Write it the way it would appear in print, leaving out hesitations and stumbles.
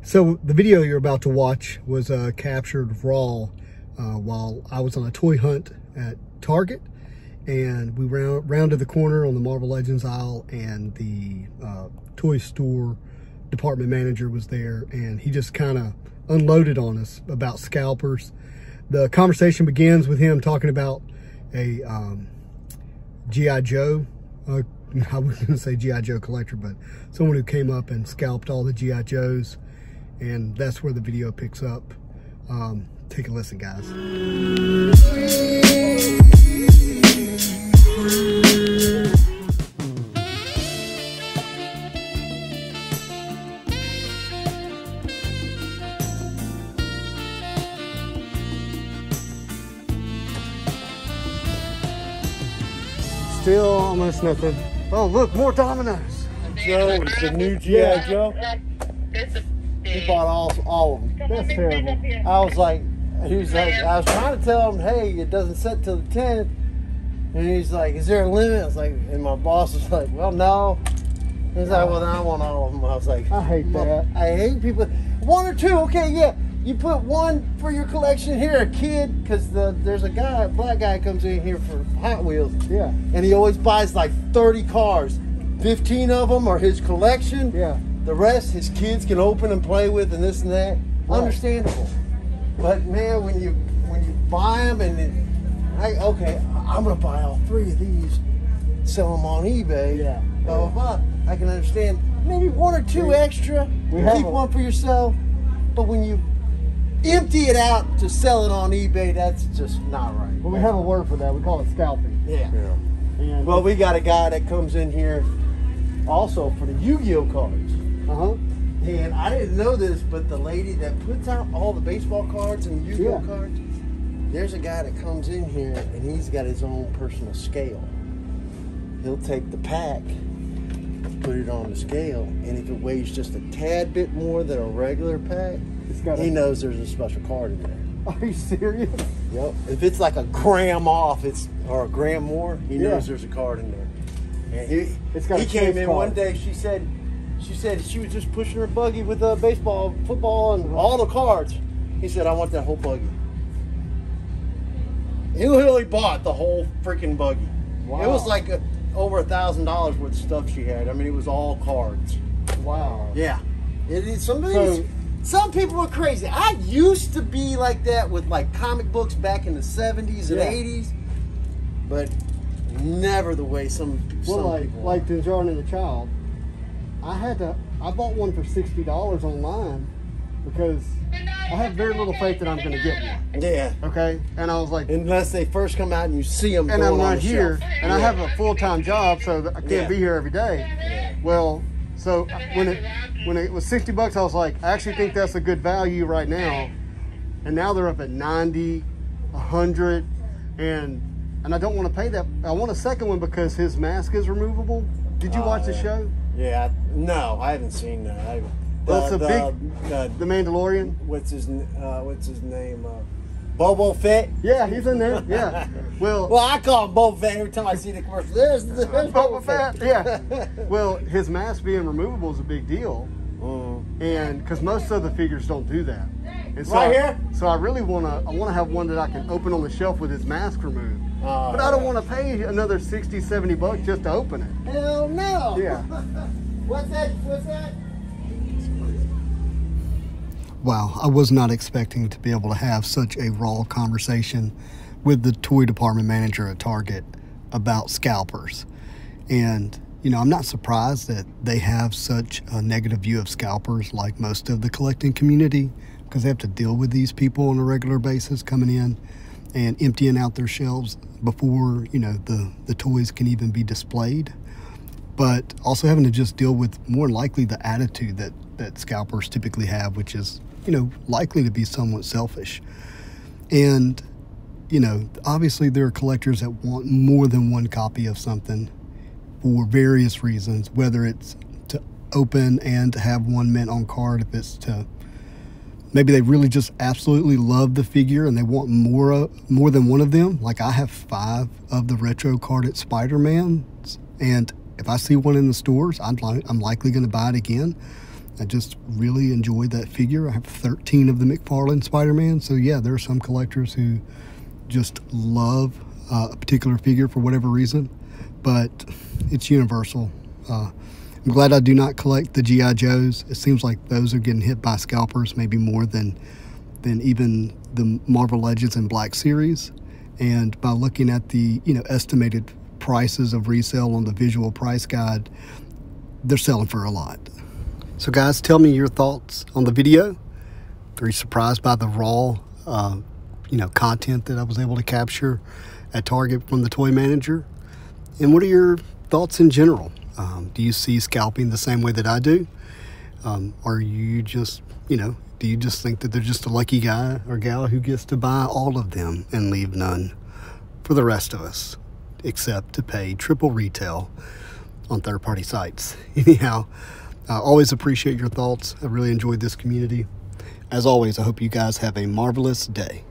So the video you're about to watch was captured raw while I was on a toy hunt at Target, and we rounded the corner on the Marvel Legends aisle, and the toy store department manager was there, and he just kind of unloaded on us about scalpers. The conversation begins with him talking about a G.I. Joe, I was going to say G.I. Joe collector, but someone who came up and scalped all the G.I. Joes, and that's where the video picks up. Take a listen, guys. Still almost nothing. Oh, look, more dominoes. Joe, it's the new G.I. Joe. He bought all of them. That's terrible. I was like, I was trying to tell him, hey, it doesn't set till the 10th. And he's like, is there a limit? I was like, and my boss was like, well, no. He's like, well, then I want all of them. I was like, I hate that. I hate people. One or two, okay, yeah. You put one for your collection here, a kid, because there's a black guy comes in here for Hot Wheels. Yeah. And he always buys like 30 cars. 15 of them are his collection. Yeah. The rest his kids can open and play with and this and that. Right. Understandable. But man, when you buy them okay, I'm gonna buy all 3 of these, sell them on eBay. Yeah. Blah, blah, blah. I can understand maybe 1 or 2 extra. Keep one for yourself. But when you empty it out to sell it on eBay, that's just not right. Well, we have a word for that. We call it scalping. Yeah. And Well, we got a guy that comes in here also for the Yu-Gi-Oh cards. And I didn't know this, but the lady that puts out all the baseball cards and Yu-Gi-Oh cards, there's a guy that comes in here and he's got his own personal scale. He'll take the pack, put it on the scale, and if it weighs just a tad bit more than a regular pack, he knows there's a special card in there. Are you serious? Yep. If it's like a gram off, or a gram more, he knows there's a card in there. And he came in one day. She said she was just pushing her buggy with baseball, football, and all the cards. He said, I want that whole buggy. He literally bought the whole freaking buggy. Wow. It was like over $1,000 worth of stuff she had. I mean, it was all cards. Wow. Yeah. Some people are crazy. I used to be like that with like comic books back in the 70s and 80s, but never the way some people. Like Dinjarin and the Child. I bought one for $60 online because I have very little faith that I'm going to get one. Yeah. Okay? And I was like, unless they first come out and you see them and I'm not here, shelf. and I have a full-time job, so I can't be here every day. Well, so when it was $60, I was like, I actually think that's a good value right now. And now they're up at 90, 100, and I don't want to pay that. I want a second one because his mask is removable. Did you watch the show? Yeah, no, I haven't seen that. Well, it's the Mandalorian. What's his name? Boba Fett. Yeah, he's in there. Yeah. Well, I call him Boba Fett every time I see the commercial. There's Boba Fett. Yeah. Well, his mask being removable is a big deal, and because most other figures don't do that. And so right here. So I really want to have one that I can open on the shelf with his mask removed. But I don't want to pay another $60, $70 just to open it. Hell no. Yeah. What's that? Wow, I was not expecting to be able to have such a raw conversation with the toy department manager at Target about scalpers. And, you know, I'm not surprised that they have such a negative view of scalpers like most of the collecting community, because they have to deal with these people on a regular basis coming in and emptying out their shelves before, you know, the toys can even be displayed. But also having to just deal with more likely the attitude that scalpers typically have, which is, you know, likely to be somewhat selfish. And, you know, obviously there are collectors that want more than one copy of something for various reasons, whether it's to open and to have one mint on card, if it's to maybe they really just absolutely love the figure and they want more than one of them. Like I have 5 of the retro carded Spider-Mans, and if I see one in the stores, I'm likely going to buy it again. I just really enjoy that figure. I have 13 of the McFarlane Spider-Man. So yeah, there are some collectors who just love a particular figure for whatever reason, but it's universal. I'm glad I do not collect the G.I. Joes. It seems like those are getting hit by scalpers, maybe more than even the Marvel Legends and Black Series. And by looking at the estimated prices of resale on the visual price guide, they're selling for a lot. So guys, tell me your thoughts on the video. Are you surprised by the raw content that I was able to capture at Target from the toy manager? And what are your thoughts in general? Do you see scalping the same way that I do? Or you just, do you just think that they're just a lucky guy or gal who gets to buy all of them and leave none for the rest of us, except to pay triple retail on third-party sites? Anyhow, I always appreciate your thoughts. I really enjoyed this community. As always, I hope you guys have a marvelous day.